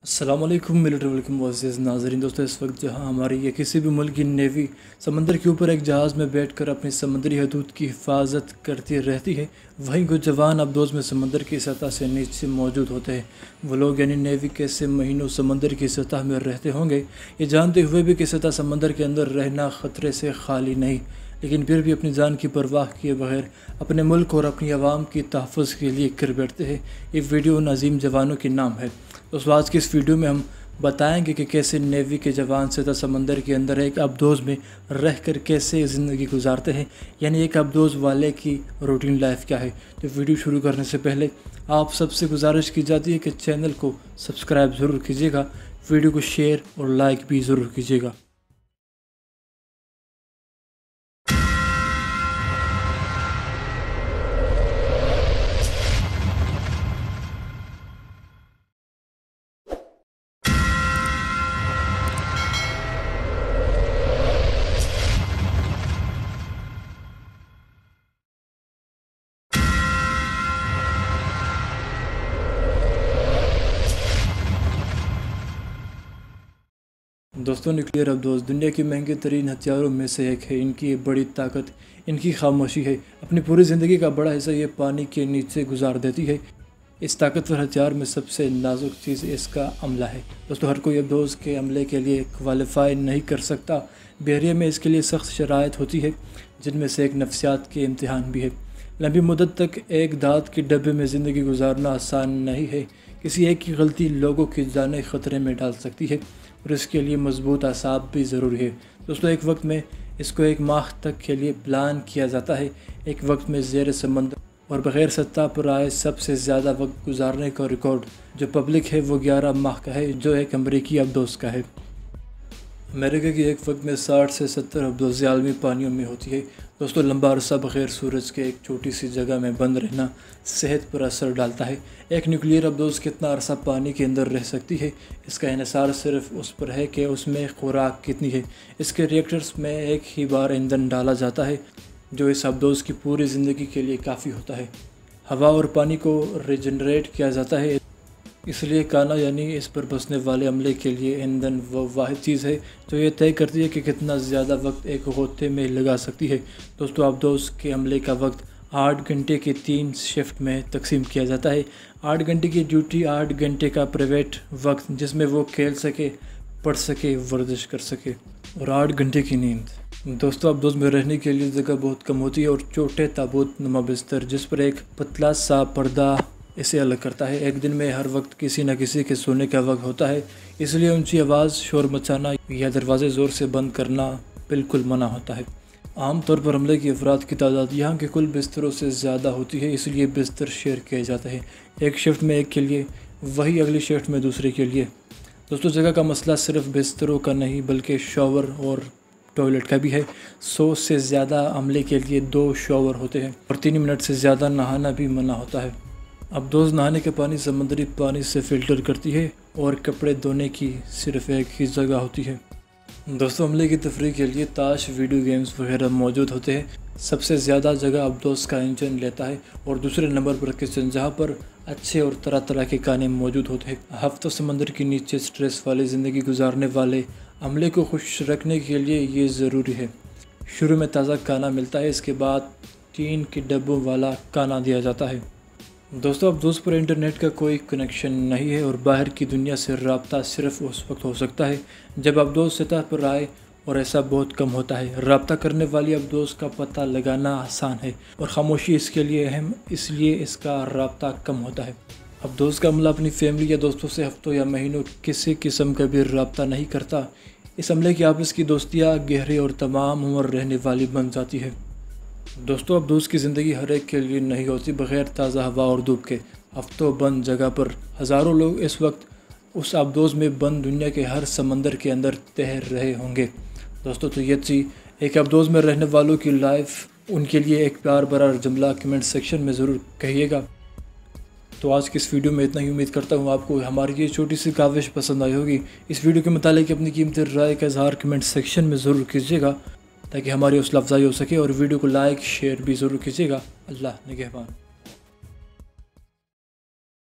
अस्सलाम वालेकुम military welcome मुअज़्ज़िज़ नाज़रीन। दोस्तों, इस वक्त जहां हमारी या किसी भी मुल्क की नेवी समंदर के ऊपर एक जहाज़ में बैठकर अपनी समंदरी हदूद की हिफाजत करती रहती है, वहीं कुछ जवान अबदोज़ में समंदर की सतह से नीचे मौजूद होते हैं। वो लोग यानी नेवी कैसे महीनों समंदर की सतह में रहते होंगे, ये जानते हुए भी कि सतह समंदर के अंदर रहना ख़तरे से खाली नहीं, लेकिन फिर भी अपनी जान की परवाह किए बगैर अपने मुल्क और अपनी आवाम की तहफ़्फ़ुज़ के लिए कर बैठते हैं। ये वीडियो उन अजीम जवानों के नाम है। दोस्तों, आज की इस वीडियो में हम बताएंगे कि कैसे नेवी के जवान सतह समंदर के अंदर एक अबदोज़ में रहकर कैसे ज़िंदगी गुजारते हैं, यानी एक अबदोज़ वाले की रूटीन लाइफ क्या है। तो वीडियो शुरू करने से पहले आप सबसे गुजारिश की जाती है कि चैनल को सब्सक्राइब ज़रूर कीजिएगा, वीडियो को शेयर और लाइक भी ज़रूर कीजिएगा। दोस्तों, न्यूक्लियर अबदोज़ दुनिया के महंगे तरीन हथियारों में से एक है। इनकी बड़ी ताकत इनकी खामोशी है। अपनी पूरी ज़िंदगी का बड़ा हिस्सा ये पानी के नीचे गुजार देती है। इस ताकतवर हथियार में सबसे नाजुक चीज़ इसका अमला है। दोस्तों, हर कोई अबदोज़ के अमले के लिए क्वालिफाई नहीं कर सकता। बहरिया में इसके लिए सख्त शराइत होती है, जिनमें से एक नफ्सियात के इम्तिहान भी है। लंबी मुद्दत तक एक दाँत के डब्बे में ज़िंदगी गुजारना आसान नहीं है। किसी एक की गलती लोगों की जानें ख़तरे में डाल सकती है और इसके लिए मजबूत असाब भी ज़रूरी है। दोस्तों, एक वक्त में इसको एक माह तक के लिए प्लान किया जाता है। एक वक्त में ज़ेर समंदर और बग़ैर सत्ता पर आए सबसे ज़्यादा वक्त गुजारने का रिकॉर्ड जो पब्लिक है वो 11 माह का है, जो एक अमरीकी अबदोज़ का है। अमेरिका की एक वक्त में 60 से 70 अबदोज़ आलमी पानियों में होती है। दोस्तों, लंबा अरसा बग़ैर सूरज के एक छोटी सी जगह में बंद रहना सेहत पर असर डालता है। एक न्यूक्लियर अबदोज़ कितना अरसा पानी के अंदर रह सकती है, इसका इन्हिसार सिर्फ उस पर है कि उसमें खुराक कितनी है। इसके रिएक्टर्स में एक ही बार ईंधन डाला जाता है, जो इस अबदोज़ की पूरी ज़िंदगी के लिए काफ़ी होता है। हवा और पानी को रिजनरेट किया जाता है, इसलिए काना यानी इस पर बसने वाले अमले के लिए ईंधन वो वाहिद चीज़ है जो ये तय करती है कि कितना ज़्यादा वक्त एक गोते में लगा सकती है। दोस्तों, अबदोज़ के अमले का वक्त 8 घंटे की 3 शिफ्ट में तकसीम किया जाता है। 8 घंटे की ड्यूटी, 8 घंटे का प्राइवेट वक्त जिसमें वो खेल सके, पढ़ सके, वर्जिश कर सके, और 8 घंटे की नींद। दोस्तों, अबदोज़ में रहने के लिए जगह बहुत कम होती है और छोटे ताबूत नुमा बिस्तर जिस पर एक पतला सा पर्दा इसे अलग करता है। एक दिन में हर वक्त किसी न किसी के सोने का वक्त होता है, इसलिए ऊंची आवाज़, शोर मचाना या दरवाजे ज़ोर से बंद करना बिल्कुल मना होता है। आमतौर पर हमले की अफराद की तादाद यहाँ के कुल बिस्तरों से ज़्यादा होती है, इसलिए बिस्तर शेयर किए जाते हैं। एक शिफ्ट में एक के लिए, वही अगली शिफ्ट में दूसरे के लिए। दोस्तों, जगह का मसला सिर्फ बिस्तरों का नहीं बल्कि शॉवर और टॉयलेट का भी है। 100 से ज़्यादा अमले के लिए 2 शॉवर होते हैं और 3 मिनट से ज़्यादा नहाना भी मना होता है। अबदोज़ नहाने का पानी समुद्री पानी से फ़िल्टर करती है और कपड़े धोने की सिर्फ़ एक ही जगह होती है। दोस्तों, अमले की तफरीह के लिए ताश, वीडियो गेम्स वगैरह मौजूद होते हैं। सबसे ज़्यादा जगह अबदोज़ का इंजन लेता है और दूसरे नंबर पर किचन, जहाँ पर अच्छे और तरह तरह के खाने मौजूद होते हैं। हफ्तों समंदर के नीचे स्ट्रेस वाली ज़िंदगी गुजारने वाले अमले को खुश रखने के लिए ये ज़रूरी है। शुरू में ताज़ा खाना मिलता है, इसके बाद टीन के डब्बों वाला खाना दिया जाता है। दोस्तों, अबदोज़ पर इंटरनेट का कोई कनेक्शन नहीं है और बाहर की दुनिया से रब्ता सिर्फ उस वक्त हो सकता है जब अबदोज़ सतह पर आए, और ऐसा बहुत कम होता है। रब्ता करने वाली अबदोज़ का पता लगाना आसान है और ख़ामोशी इसके लिए अहम, इसलिए इसका रब्ता कम होता है। अबदोज़ का अमला अपनी फैमिली या दोस्तों से हफ्तों या महीनों किसी किस्म का भी रब्ता नहीं करता। इस अमले की आपस की दोस्तियाँ गहरी और तमाम उम्र रहने वाली बन जाती है। दोस्तों, अबदोज़ की ज़िंदगी हर एक के लिए नहीं होती। बग़ैर ताज़ा हवा और धूप के हफ्तों बंद जगह पर हज़ारों लोग इस वक्त उस अबदोज़ में बंद दुनिया के हर समंदर के अंदर तैर रहे होंगे। दोस्तों, तो ये थी एक अबदोज़ में रहने वालों की लाइफ। उनके लिए एक प्यार भरा जुमला कमेंट सेक्शन में ज़रूर कहिएगा। तो आज की इस वीडियो में इतना ही। उम्मीद करता हूँ आपको हमारी ये छोटी सी काविश पसंद आई होगी। इस वीडियो के मुतालिक अपनी कीमती राय का इज़हार कमेंट सेक्शन में ज़रूर कीजिएगा ताकि हमारी हौसला अफजाई हो सके, और वीडियो को लाइक शेयर भी ज़रूर कीजिएगा। अल्लाह निगहबान।